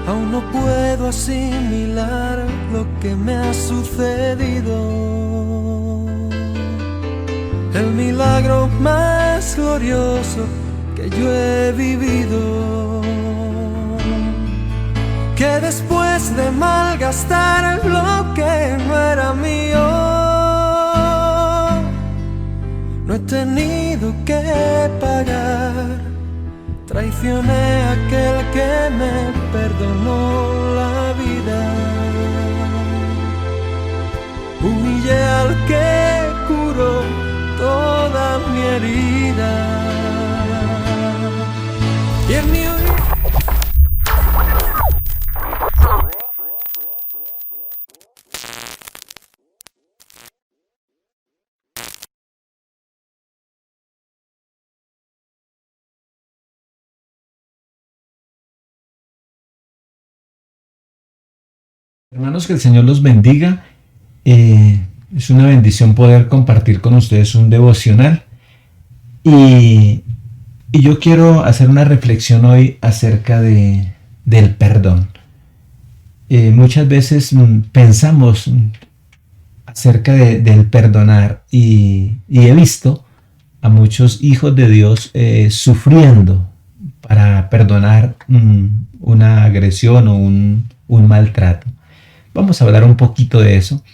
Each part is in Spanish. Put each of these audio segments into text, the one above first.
Aún no puedo asimilar lo que me ha sucedido. El milagro más glorioso que yo he vivido, que después de malgastar lo que no era mío, no he tenido que pagar. Traicioné a aquel que me perdonó la vida. Humillé al que curó toda mi herida. Y en mi Hermanos, que el Señor los bendiga. Es una bendición poder compartir con ustedes un devocional. Y yo quiero hacer una reflexión hoy acerca del perdón. Muchas veces pensamos acerca del perdonar y he visto a muchos hijos de Dios sufriendo para perdonar una agresión o un maltrato. Vamos a hablar un poquito de eso,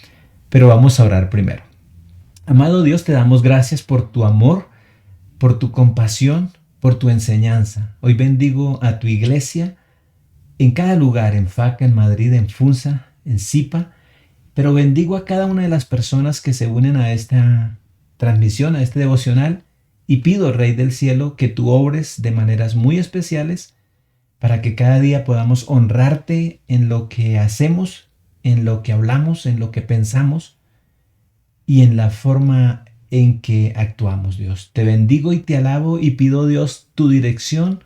pero vamos a orar primero. Amado Dios, te damos gracias por tu amor, por tu compasión, por tu enseñanza. Hoy bendigo a tu iglesia en cada lugar, en FACA, en Madrid, en Funza, en Zipa, pero bendigo a cada una de las personas que se unen a esta transmisión, a este devocional, y pido, Rey del Cielo, que tú obres de maneras muy especiales para que cada día podamos honrarte en lo que hacemos, en lo que hablamos, en lo que pensamos y en la forma en que actuamos, Dios. Te bendigo y te alabo y pido, Dios, tu dirección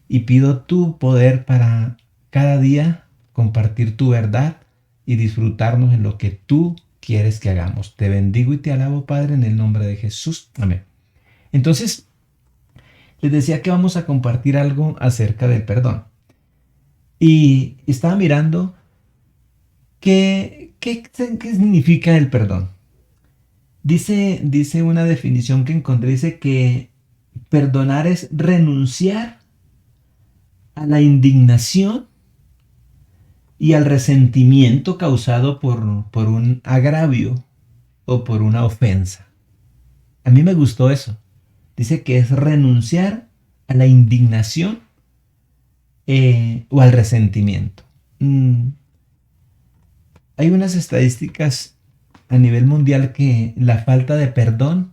y pido tu poder para cada día compartir tu verdad y disfrutarnos en lo que tú quieres que hagamos. Te bendigo y te alabo, Padre, en el nombre de Jesús. Amén. Entonces, les decía que vamos a compartir algo acerca del perdón. Y estaba mirando ¿qué significa el perdón? Dice una definición que encontré, dice que perdonar es renunciar a la indignación y al resentimiento causado por un agravio o por una ofensa. A mí me gustó eso. Dice que es renunciar a la indignación o al resentimiento. Hay unas estadísticas a nivel mundial que la falta de perdón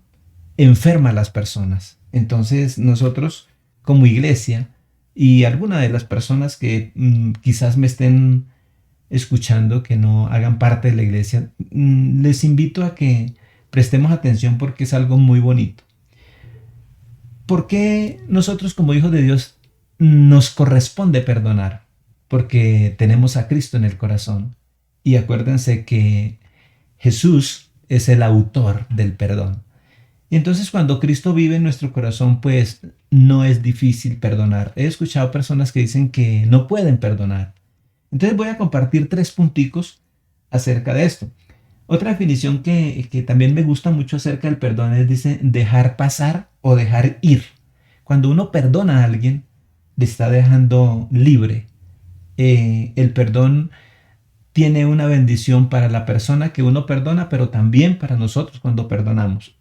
enferma a las personas. Entonces nosotros como iglesia y alguna de las personas que quizás me estén escuchando que no hagan parte de la iglesia, les invito a que prestemos atención porque es algo muy bonito. ¿Por qué nosotros como hijos de Dios nos corresponde perdonar? Porque tenemos a Cristo en el corazón. Y acuérdense que Jesús es el autor del perdón. Y entonces cuando Cristo vive en nuestro corazón, pues no es difícil perdonar. He escuchado personas que dicen que no pueden perdonar. Entonces voy a compartir 3 punticos acerca de esto. Otra definición que también me gusta mucho acerca del perdón es, dice, dejar pasar o dejar ir. Cuando uno perdona a alguien, le está dejando libre. El perdón tiene una bendición para la persona que uno perdona, pero también para nosotros cuando perdonamos.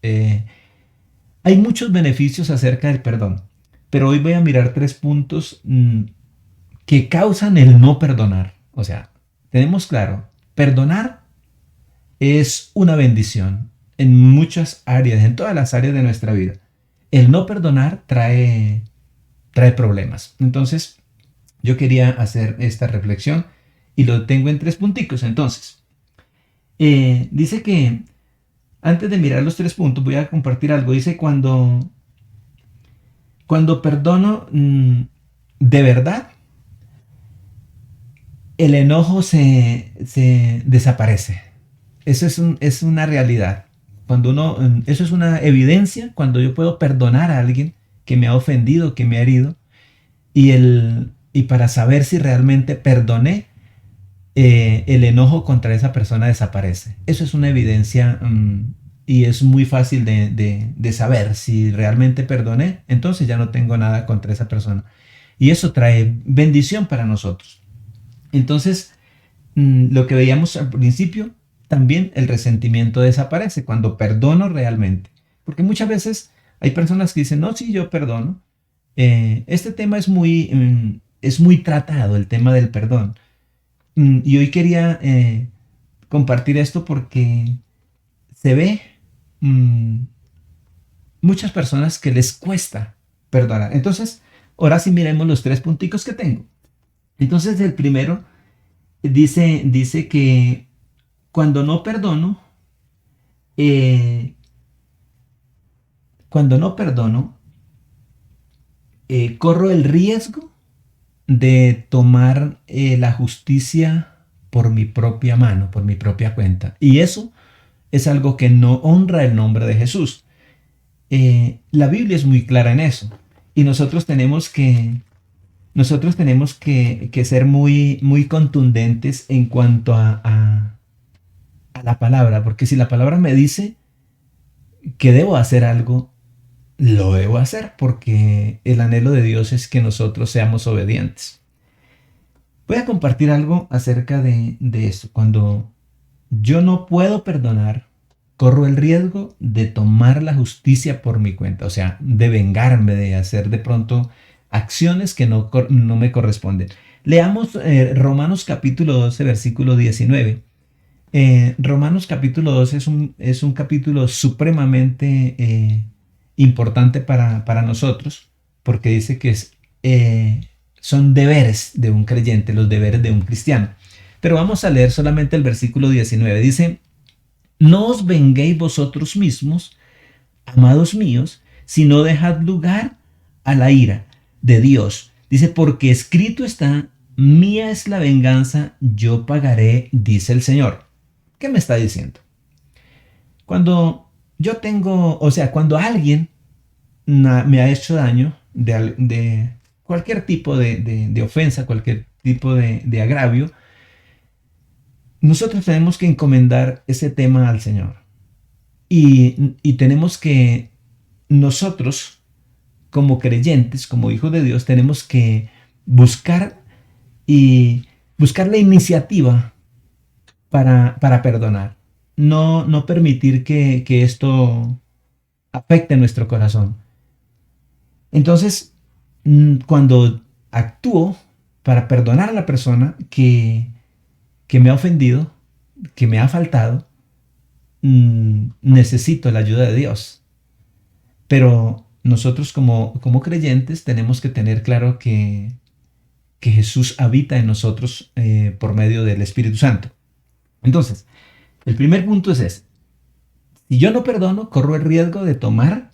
Hay muchos beneficios acerca del perdón, pero hoy voy a mirar 3 puntos que causan el no perdonar. O sea, tenemos claro, perdonar es una bendición en muchas áreas, en todas las áreas de nuestra vida. El no perdonar trae problemas. Entonces, yo quería hacer esta reflexión y lo tengo en 3 punticos. Entonces, dice que antes de mirar los 3 puntos, voy a compartir algo. Dice, cuando perdono de verdad, el enojo se desaparece. Eso es una realidad. Eso es una evidencia cuando yo puedo perdonar a alguien que me ha ofendido, que me ha herido, y el y para saber si realmente perdoné, el enojo contra esa persona desaparece. Eso es una evidencia y es muy fácil de saber si realmente perdoné, entonces ya no tengo nada contra esa persona. Y eso trae bendición para nosotros. Entonces, lo que veíamos al principio, también el resentimiento desaparece cuando perdono realmente. Porque muchas veces hay personas que dicen, no, sí, yo perdono. Este tema es muy tratado, el tema del perdón. Y hoy quería compartir esto porque se ve muchas personas que les cuesta perdonar. Entonces, ahora sí miremos los 3 punticos que tengo. Entonces, el primero dice que cuando no perdono, eh, cuando no perdono, corro el riesgo de tomar la justicia por mi propia mano, por mi propia cuenta. Y eso es algo que no honra el nombre de Jesús. La Biblia es muy clara en eso. Y nosotros tenemos que ser muy, muy contundentes en cuanto a la palabra. Porque si la palabra me dice que debo hacer algo, lo debo hacer porque el anhelo de Dios es que nosotros seamos obedientes. Voy a compartir algo acerca de eso. Cuando yo no puedo perdonar, corro el riesgo de tomar la justicia por mi cuenta, o sea, de vengarme, de hacer de pronto acciones que no me corresponden. Leamos Romanos capítulo 12, versículo 19. Romanos capítulo 12 es un capítulo supremamente importante para nosotros, porque dice que son deberes de un creyente, los deberes de un cristiano. Pero vamos a leer solamente el versículo 19. Dice, no os venguéis vosotros mismos, amados míos, sino dejad lugar a la ira de Dios. Dice, porque escrito está, mía es la venganza, yo pagaré, dice el Señor. ¿Qué me está diciendo? Cuando cuando alguien me ha hecho daño de cualquier tipo de ofensa, cualquier tipo de agravio, nosotros tenemos que encomendar ese tema al Señor. Y tenemos que nosotros, como creyentes, como hijos de Dios, tenemos que buscar la iniciativa para perdonar. No permitir que esto afecte nuestro corazón. Entonces, cuando actúo para perdonar a la persona que me ha ofendido, que me ha faltado, necesito la ayuda de Dios. Pero nosotros como creyentes tenemos que tener claro que Jesús habita en nosotros por medio del Espíritu Santo. Entonces, el primer punto es ese. Si yo no perdono, corro el riesgo de tomar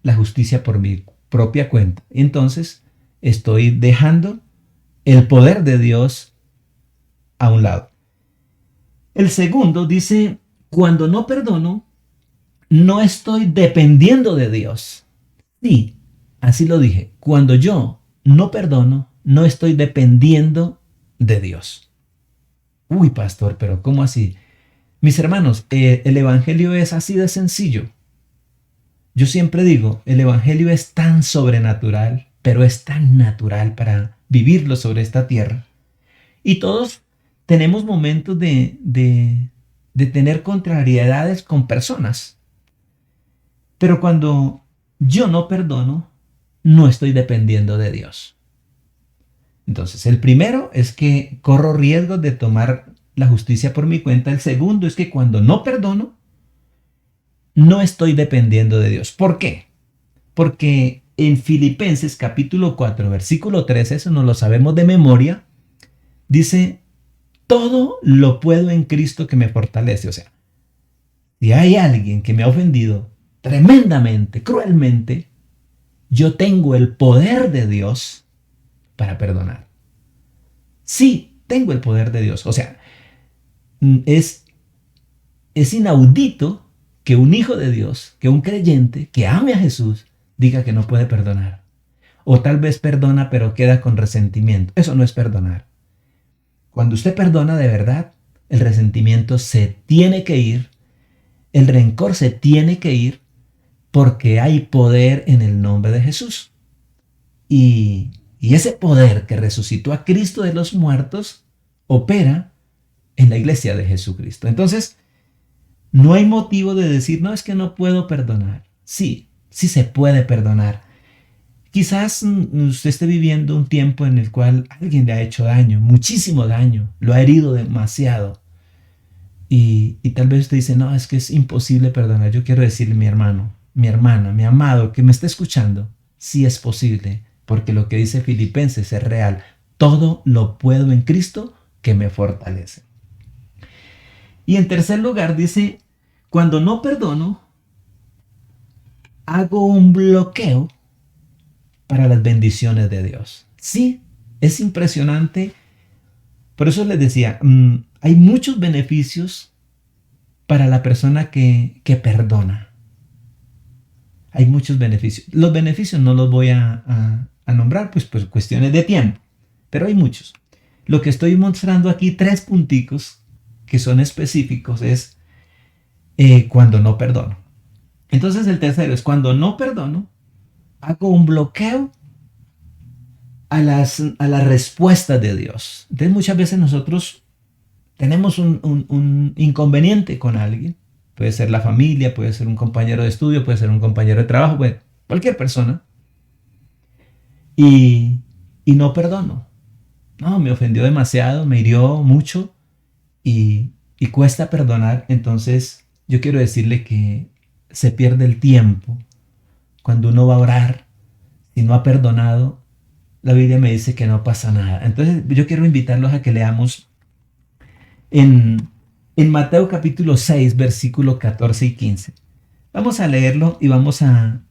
la justicia por mi propia cuenta. Entonces, estoy dejando el poder de Dios a un lado. El segundo dice, cuando no perdono, no estoy dependiendo de Dios. Sí, así lo dije. Cuando yo no perdono, no estoy dependiendo de Dios. Uy, pastor, pero ¿cómo así? Mis hermanos, el Evangelio es así de sencillo. Yo siempre digo, el Evangelio es tan sobrenatural, pero es tan natural para vivirlo sobre esta tierra. Y todos tenemos momentos de tener contrariedades con personas. Pero cuando yo no perdono, no estoy dependiendo de Dios. Entonces, el primero es que corro riesgo de tomar la justicia por mi cuenta. El segundo es que cuando no perdono, no estoy dependiendo de Dios. ¿Por qué? Porque en Filipenses capítulo 4, versículo 13, eso no lo sabemos de memoria, dice, todo lo puedo en Cristo que me fortalece. O sea, si hay alguien que me ha ofendido tremendamente, cruelmente, yo tengo el poder de Dios para perdonar. Sí, tengo el poder de Dios. O sea, es inaudito que un hijo de Dios, que un creyente que ame a Jesús, diga que no puede perdonar. o tal vez perdona pero queda con resentimiento. Eso no es perdonar. Cuando usted perdona de verdad, el resentimiento se tiene que ir, el rencor se tiene que ir, porque hay poder en el nombre de Jesús. Y ese poder que resucitó a Cristo de los muertos opera en la iglesia de Jesucristo. Entonces, no hay motivo de decir, no, es que no puedo perdonar. Sí, sí se puede perdonar. Quizás usted esté viviendo un tiempo en el cual alguien le ha hecho daño, muchísimo daño, lo ha herido demasiado. Y tal vez usted dice, no, es que es imposible perdonar. Yo quiero decirle, mi hermano, mi hermana, mi amado, que me está escuchando, sí es posible, porque lo que dice Filipenses es real. Todo lo puedo en Cristo que me fortalece. Y en tercer lugar dice, cuando no perdono, hago un bloqueo para las bendiciones de Dios. Sí, es impresionante. Por eso les decía, hay muchos beneficios para la persona que perdona. Hay muchos beneficios. Los beneficios no los voy a nombrar, pues por cuestiones de tiempo, pero hay muchos. Lo que estoy mostrando aquí, 3 punticos que son específicos, es cuando no perdono. Entonces el tercero es cuando no perdono, hago un bloqueo a las respuestas de Dios. Entonces muchas veces nosotros tenemos un inconveniente con alguien. Puede ser la familia, puede ser un compañero de estudio, puede ser un compañero de trabajo, puede, cualquier persona. Y no perdono. No, me ofendió demasiado, me hirió mucho y cuesta perdonar. Entonces yo quiero decirle que se pierde el tiempo. Cuando uno va a orar, si no ha perdonado, la Biblia me dice que no pasa nada. Entonces yo quiero invitarlos a que leamos en Mateo capítulo 6, versículo 14 y 15. Vamos a leerlo y vamos a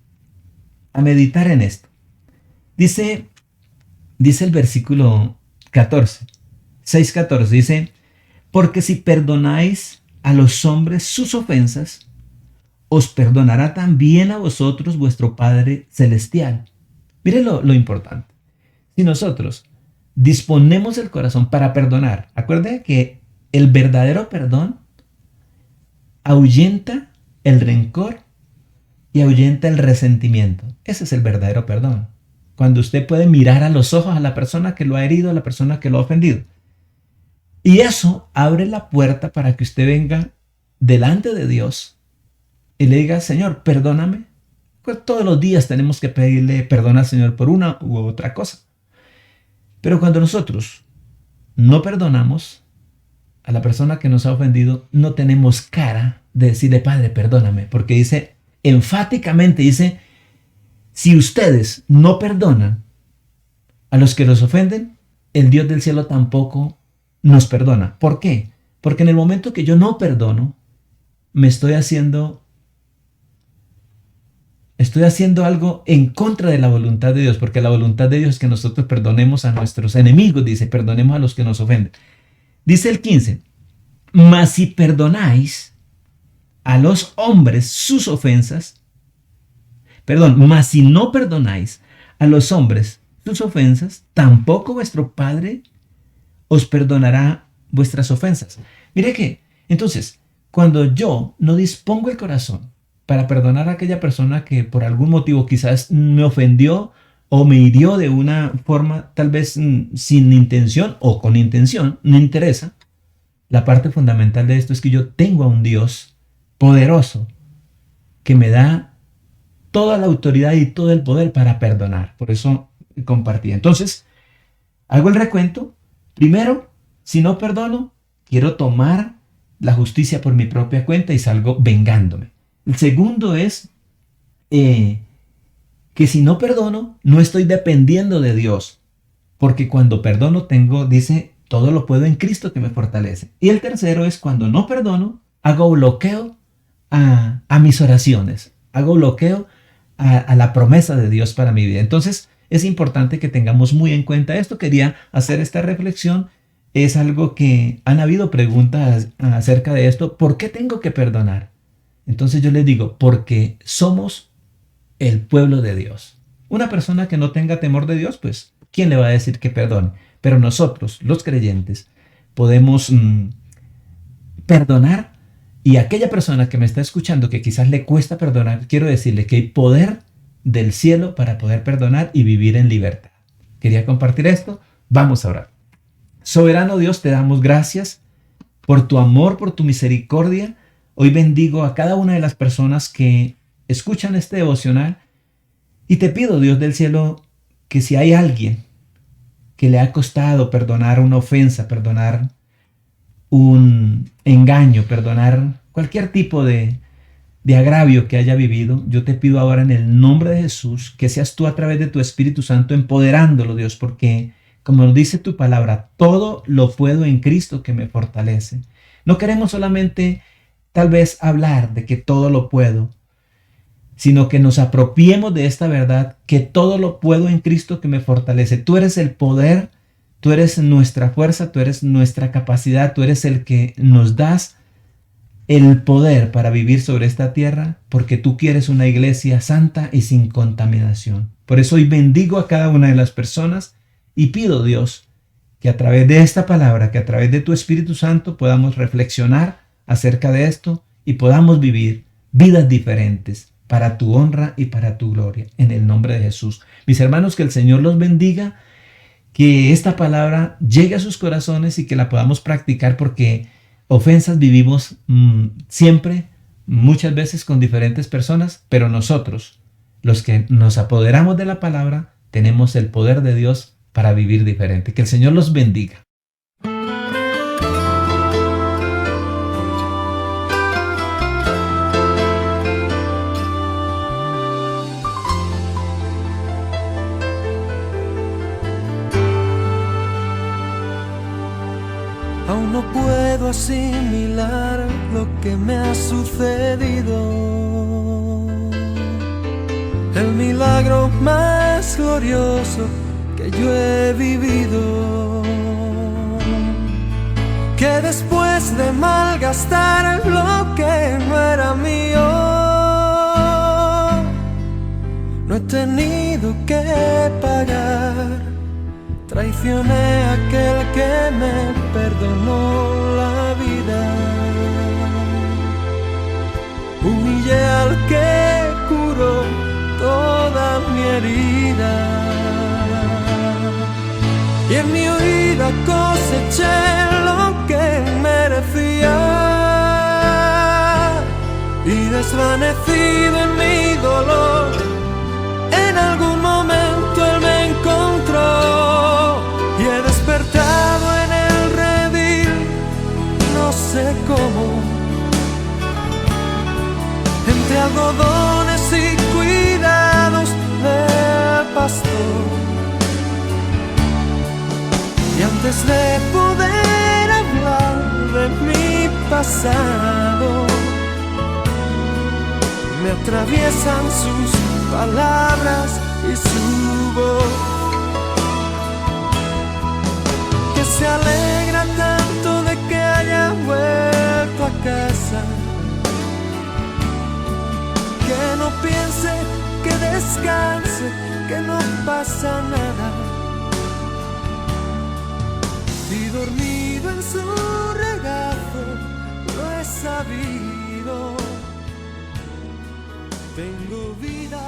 meditar en esto. Dice el versículo 14, 6:14, dice, porque si perdonáis a los hombres sus ofensas, os perdonará también a vosotros vuestro Padre Celestial. Mire lo importante. Si nosotros disponemos el corazón para perdonar, acuerde que el verdadero perdón ahuyenta el rencor y ahuyenta el resentimiento. Ese es el verdadero perdón. Cuando usted puede mirar a los ojos a la persona que lo ha herido, a la persona que lo ha ofendido. Y eso abre la puerta para que usted venga delante de Dios y le diga, Señor, perdóname. Pues todos los días tenemos que pedirle perdón al Señor por una u otra cosa. Pero cuando nosotros no perdonamos a la persona que nos ha ofendido, no tenemos cara de decirle, Padre, perdóname. Porque dice, enfáticamente dice, si ustedes no perdonan a los que los ofenden, el Dios del cielo tampoco nos perdona. ¿Por qué? Porque en el momento que yo no perdono, me estoy haciendo algo en contra de la voluntad de Dios, porque la voluntad de Dios es que nosotros perdonemos a nuestros enemigos, dice, perdonemos a los que nos ofenden. Dice el 15, mas si perdonáis a los hombres sus ofensas, mas si no perdonáis a los hombres sus ofensas, tampoco vuestro Padre os perdonará vuestras ofensas. Mire que, entonces, cuando yo no dispongo el corazón para perdonar a aquella persona que por algún motivo quizás me ofendió o me hirió de una forma tal vez sin intención o con intención, no interesa. La parte fundamental de esto es que yo tengo a un Dios poderoso que me da toda la autoridad y todo el poder para perdonar. Por eso compartí. Entonces, hago el recuento. Primero, si no perdono, quiero tomar la justicia por mi propia cuenta y salgo vengándome. El segundo es que si no perdono, no estoy dependiendo de Dios. Porque cuando perdono dice, todo lo puedo en Cristo que me fortalece. Y el tercero es cuando no perdono, hago bloqueo a mis oraciones. Hago bloqueo a la promesa de Dios para mi vida. Entonces, es importante que tengamos muy en cuenta esto. Quería hacer esta reflexión. Es algo que han habido preguntas acerca de esto. ¿Por qué tengo que perdonar? Entonces yo les digo, porque somos el pueblo de Dios. Una persona que no tenga temor de Dios, pues, ¿quién le va a decir que perdone? Pero nosotros, los creyentes, podemos perdonar. Y a aquella persona que me está escuchando que quizás le cuesta perdonar, quiero decirle que hay poder del cielo para poder perdonar y vivir en libertad. Quería compartir esto. Vamos a orar. Soberano Dios, te damos gracias por tu amor, por tu misericordia. Hoy bendigo a cada una de las personas que escuchan este devocional y te pido, Dios del cielo, que si hay alguien que le ha costado perdonar una ofensa, perdonar un engaño, perdonar cualquier tipo de agravio que haya vivido, yo te pido ahora en el nombre de Jesús que seas tú a través de tu Espíritu Santo empoderándolo, Dios, porque como nos dice tu palabra, todo lo puedo en Cristo que me fortalece. No queremos solamente tal vez hablar de que todo lo puedo, sino que nos apropiemos de esta verdad, que todo lo puedo en Cristo que me fortalece. Tú eres el poder, tú eres nuestra fuerza, tú eres nuestra capacidad, tú eres el que nos das el poder para vivir sobre esta tierra, porque tú quieres una iglesia santa y sin contaminación. Por eso hoy bendigo a cada una de las personas y pido, Dios, que a través de esta palabra, que a través de tu Espíritu Santo podamos reflexionar acerca de esto y podamos vivir vidas diferentes para tu honra y para tu gloria, en el nombre de Jesús. Mis hermanos, que el Señor los bendiga, que esta palabra llegue a sus corazones y que la podamos practicar, porque ofensas vivimos siempre, muchas veces con diferentes personas, pero nosotros, los que nos apoderamos de la palabra, tenemos el poder de Dios para vivir diferente. Que el Señor los bendiga. Aún no puedo asimilar lo que me ha sucedido. El milagro más glorioso que yo he vivido. Que después de malgastar lo que no era mío, no he tenido que pagar. Traicioné a aquel que me perdonó la vida. Humillé al que curó toda mi herida. Y en mi huida coseché lo que merecía. Y desvanecido en mi dolor, en algún momento Él me encontró. Y he despertado en el redil, no sé cómo, entre algodones y cuidados del pastor. Y antes de poder hablar de mi pasado, me atraviesan sus palabras y su voz, que se alegra tanto de que haya vuelto a casa, que no piense, que descanse, que no pasa nada. Y dormido en su regazo lo he sabido. Tengo vida.